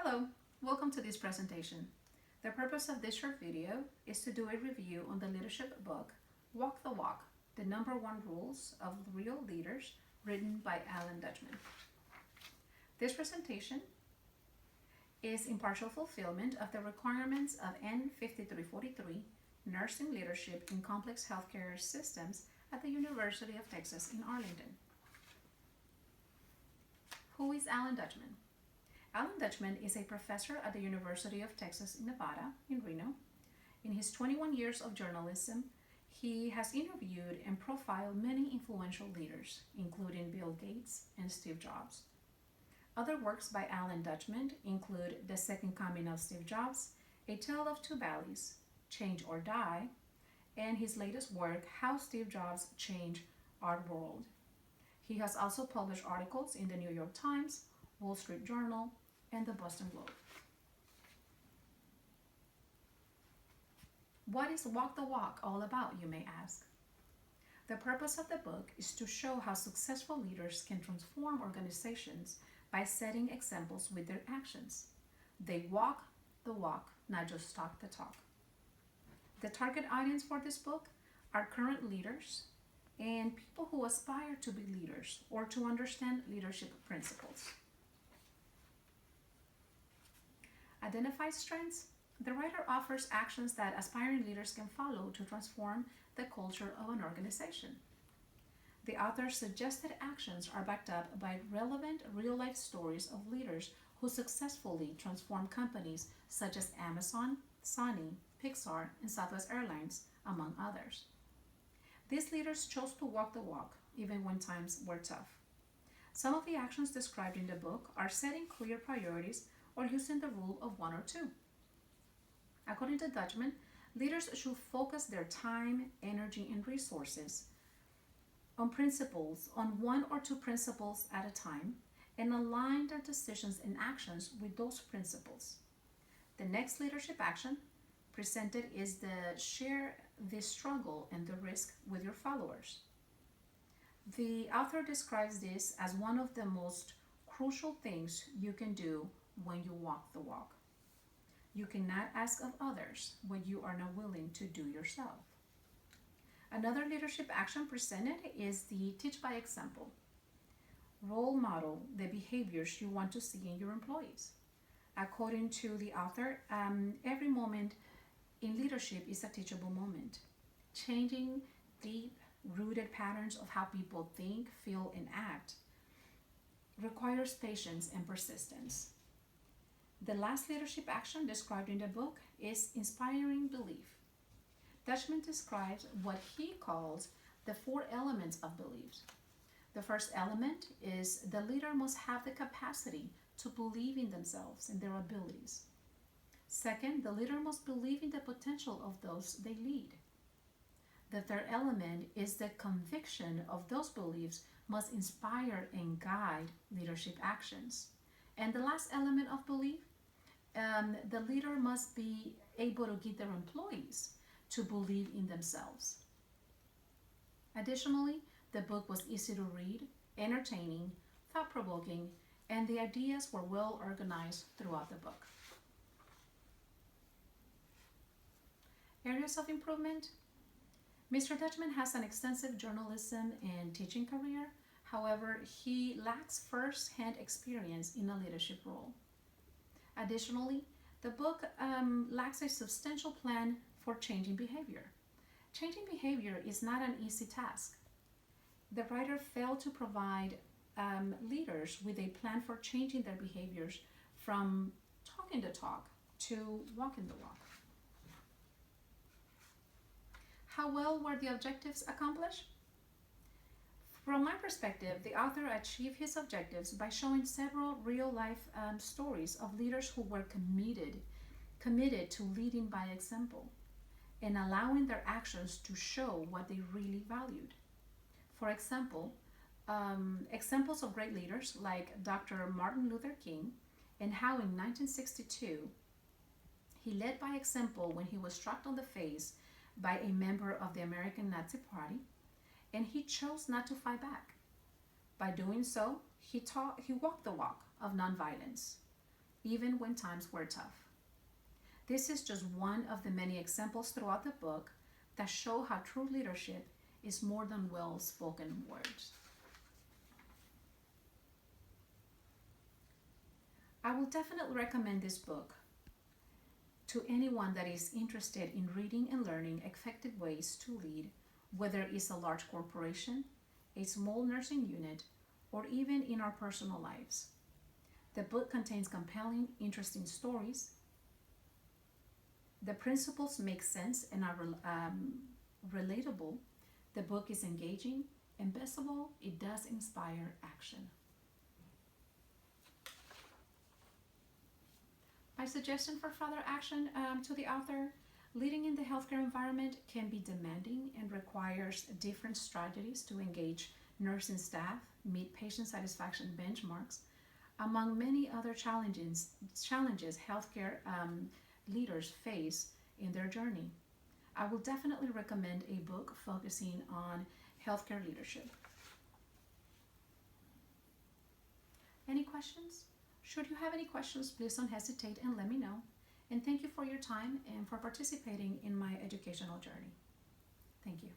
Hello, welcome to this presentation. The purpose of this short video is to do a review on the leadership book, Walk the Walk, the number one rules of real leaders, written by Alan Dutchman. This presentation is in partial fulfillment of the requirements of N5343, Nursing Leadership in Complex Healthcare Systems at the University of Texas in Arlington. Who is Alan Dutchman? Alan Dutchman is a professor at the University of Texas in Nevada, in Reno. In his 21 years of journalism, he has interviewed and profiled many influential leaders, including Bill Gates and Steve Jobs. Other works by Alan Dutchman include The Second Coming of Steve Jobs, A Tale of Two Valleys, Change or Die, and his latest work, How Steve Jobs Changed Our World. He has also published articles in the New York Times, Wall Street Journal, and the Boston Globe. What is Walk the Walk all about, you may ask? The purpose of the book is to show how successful leaders can transform organizations by setting examples with their actions. They walk the walk, not just talk the talk. The target audience for this book are current leaders and people who aspire to be leaders or to understand leadership principles. Identify strengths. The writer offers actions that aspiring leaders can follow to transform the culture of an organization. The author's suggested actions are backed up by relevant real-life stories of leaders who successfully transformed companies such as Amazon, Sony, Pixar, and Southwest Airlines, among others. These leaders chose to walk the walk, even when times were tough. Some of the actions described in the book are setting clear priorities or using the rule of one or two. According to Dutchman, leaders should focus their time, energy, and resources on one or two principles at a time and align their decisions and actions with those principles. The next leadership action presented is the share the struggle and the risk with your followers. The author describes this as one of the most crucial things you can do when you walk the walk. You cannot ask of others what you are not willing to do yourself. Another leadership action presented is the teach by example. Role model the behaviors you want to see in your employees. According to the author, every moment in leadership is a teachable moment. Changing deep-rooted patterns of how people think, feel, and act requires patience and persistence. The last leadership action described in the book is inspiring belief. Dutchman describes what he calls the 4 elements of belief. The first element is the leader must have the capacity to believe in themselves and their abilities. Second, the leader must believe in the potential of those they lead. The third element is the conviction of those beliefs must inspire and guide leadership actions. And the last element of belief, the leader must be able to get their employees to believe in themselves. Additionally, the book was easy to read, entertaining, thought-provoking, and the ideas were well organized throughout the book. Areas of improvement. Mr. Dutchman has an extensive journalism and teaching career. However, he lacks first-hand experience in a leadership role. Additionally, the book lacks a substantial plan for changing behavior. Changing behavior is not an easy task. The writer failed to provide leaders with a plan for changing their behaviors from talking the talk to walking the walk. How well were the objectives accomplished? From my perspective, the author achieved his objectives by showing several real-life stories of leaders who were committed to leading by example and allowing their actions to show what they really valued. For example, examples of great leaders like Dr. Martin Luther King, and how in 1962 he led by example when he was struck on the face by a member of the American Nazi Party, and he chose not to fight back. By doing so, he walked the walk of nonviolence. even when times were tough. This is just one of the many examples throughout the book that show how true leadership is more than well-spoken words. I will definitely recommend this book to anyone that is interested in reading and learning effective ways to lead, whether it's a large corporation, a small nursing unit, or even in our personal lives. The book contains compelling, interesting stories. The principles make sense and are relatable. The book is engaging, and best of all, it does inspire action. My suggestion for further action to the author: leading in the healthcare environment can be demanding and requires different strategies to engage nursing staff, meet patient satisfaction benchmarks, among many other challenges healthcare leaders face in their journey. I will definitely recommend a book focusing on healthcare leadership. Any questions? Should you have any questions, please don't hesitate and let me know. And thank you for your time and for participating in my educational journey. Thank you.